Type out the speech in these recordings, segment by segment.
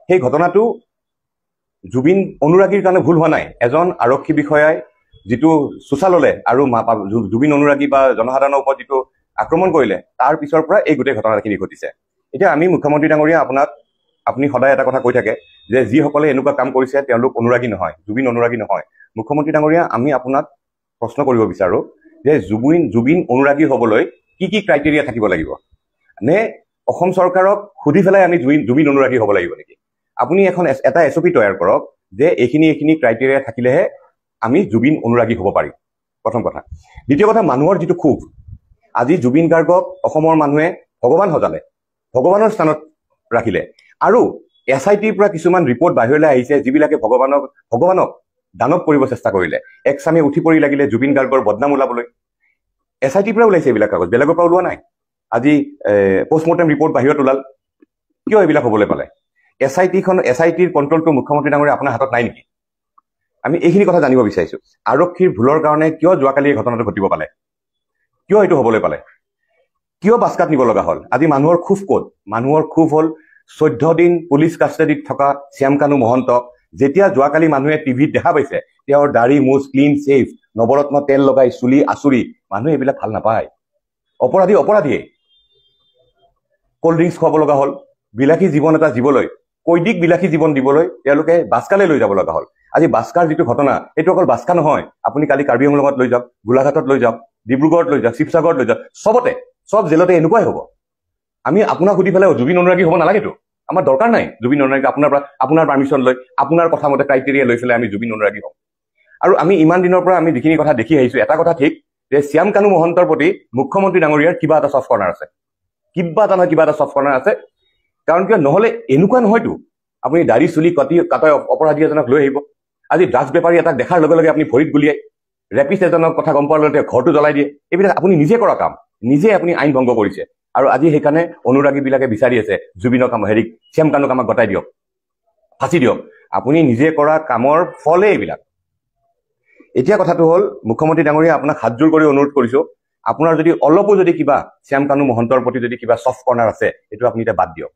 সেই ঘটনাটো জুবিন অনুৰাগীৰ কাৰণে ভুল হোৱা নাই। এজন আৰক্ষী বিষয়াই যিটো চোচা ল'লে আৰু জুবিন অনুৰাগী বা জনসাধাৰণৰ ওপৰত যিটো আক্ৰমণ কৰিলে, তাৰ পিছৰ পৰা এই গোটেই ঘটনাখিনি ঘটিছে। এতিয়া আমি মুখ্যমন্ত্ৰী ডাঙৰীয়া আপুনি সদায় এটা কথা কৈ থাকে যে যিসকলে এনেকুৱা কাম কৰিছে তেওঁলোক অনুৰাগী নহয়, জুবিন অনুৰাগী নহয়। মুখ্যমন্ত্ৰী ডাঙৰীয়া, আমি আপোনাক প্ৰশ্ন কৰিব বিচাৰো যে জুবিন অনুৰাগী হ'বলৈ কি কি ক্ৰাইটেৰিয়া থাকিব লাগিব? নে অসম চৰকাৰক সুধি পেলাই আমি জুবিন অনুৰাগী হ'ব লাগিব নেকি? আপুনি এটা SOP তৈয়াৰ কৰক যে এইখিনি ক্ৰাইটেৰিয়া থাকিলেহে আমি জুবিন অনুৰাগী হ'ব পাৰিম, প্ৰথম কথা। দ্বিতীয় কথা, মানুহৰ যিটো ক্ষোভ, আজি জুবিন গাৰ্গক অসমৰ মানুহে ভগৱান সজালে, ভগৱানৰ স্থানত ৰাখিলে। আৰু SITৰ পৰা কিছুমান ৰিপৰ্ট বাহিৰলৈ আহিছে যিবিলাকে ভগৱানক দানৱ কৰিব চেষ্টা কৰিলে। একচামে উঠি পৰি লাগিলে জুবিন গাৰ্গৰ বদনাম ওলাবলৈ। SITৰ পৰা ওলাইছে এইবিলাক কাগজ, বেলেগৰ পৰা ওলোৱা নাই। আজি পষ্টমৰ্টেম ৰিপৰ্ট বাহিৰত ওলাল। কিয় এইবিলাক হ'বলৈ পালে? SITৰ কণ্ট্ৰলটো মুখ্যমন্ত্ৰী ডাঙৰীয়া আপোনাৰ হাতত নাই নেকি? আমি এইখিনি কথা জানিব বিচাৰিছো। আৰক্ষীৰ ভুলৰ কাৰণে কিয় যোৱাকালি এই ঘটনাটো ঘটিব পালে? কিয় এইটো হ'বলৈ পালে? কিয় বাস্কাত নিব লগা হ'ল? আজি মানুহৰ ক্ষোভ ক'ত? মানুহৰ ক্ষোভ হ'ল 14 দিন পুলিচ কাষ্টাডিত থকা শ্যামকানু মহন্ত। যেতিয়া যোৱাকালি মানুহে টিভিত দেখা পাইছে তেওঁৰ দাড়ি মুচ ক্লিন চেভ, নৱৰত্ন তেল লগাই চুলি আচুৰি, মানুহে এইবিলাক ভাল নাপায়। অপৰাধীয়ে কল্ড ড্ৰিংকছ খুৱাব লগা হ'ল, বিলাসী জীৱন এটা জীৱলৈ, কৈদিক বিলাসী জীৱন দিবলৈ তেওঁলোকে বাস্কালৈ লৈ যাব লগা হ'ল। আজি বাস্কাৰ যিটো ঘটনা, এইটো অকল বাস্কা নহয়। আপুনি কালি কাৰ্বি আংলঙত লৈ যাওক, গোলাঘাটত লৈ যাওক, ডিব্ৰুগড়ত লৈ যাওক, শিৱসাগৰত লৈ যাওক, চব জেলতে এনেকুৱাই হ'ব। আমি আপোনাক সুধি পেলাই জুবিন অনুৰাগী হ'ব নালাগেতো। আমাৰ দৰকাৰ নাই জুবিন অনুৰাগী। আপোনাৰ পাৰ্মিশ্যন লৈ, আপোনাৰ কথা মতে ক্ৰাইটেৰিয়া লৈ পেলাই আমি জুবিন অনুৰাগী হ'ম। আৰু আমি ইমান দিনৰ পৰা আমি যিখিনি কথা দেখি আহিছো, এটা কথা ঠিক যে শ্যামকানু মহন্তৰ প্ৰতি মুখ্যমন্ত্ৰী ডাঙৰীয়াৰ কিবা এটা চফ্ট কৰ্ণাৰ আছে, কিবা এটা চফ্ট কৰ্ণাৰ আছে। কাৰণ কিয় নহ'লে এনেকুৱা নহয়তো আপুনি দাড়ি চুলি কাটাই অপৰাধী এজনক লৈ আহিব। আজি ড্ৰাগছ বেপাৰী এটাক দেখাৰ লগে লগে আপুনি ভৰিত গুলিয়াই, ৰেপিষ্ট এজনৰ কথা গম পোৱাৰ লগে ঘৰটো জ্বলাই দিয়ে। এইবিলাক আপুনি নিজে কৰা কাম, নিজে আপুনি আইন ভংগ কৰিছে। আৰু আজি সেইকাৰণে অনুৰাগীবিলাকে বিচাৰি আছে জুবিনক শ্যামকানুক আমাক গতাই দিয়ক, ফাঁচি দিয়ক। আপুনি নিজে কৰা কামৰ ফলে এইবিলাক। এতিয়া কথাটো হ'ল, মুখ্যমন্ত্ৰী ডাঙৰীয়া, আপোনাক হাতজোৰ কৰি অনুৰোধ কৰিছো, আপোনাৰ যদি অলপো যদি কিবা শ্যামকানু মহন্তৰ প্ৰতি যদি কিবা চফ্ট কৰ্ণাৰ আছে, এইটো আপুনি এতিয়া বাদ দিয়ক।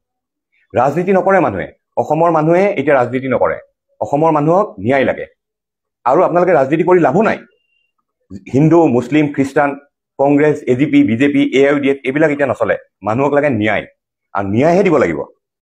ৰাজনীতি নকৰে মানুহে, অসমৰ মানুহে এতিয়া ৰাজনীতি নকৰে। অসমৰ মানুহক ন্যায় লাগে। আৰু আপোনালোকে ৰাজনীতি কৰি লাভো নাই। হিন্দু, মুছলিম, খ্ৰীষ্টান, কংগ্ৰেছ, AGP, BJP, AIUDF এইবিলাক এতিয়া নচলে। মানুহক লাগে ন্যায়, আৰু ন্যায়হে দিব লাগিব।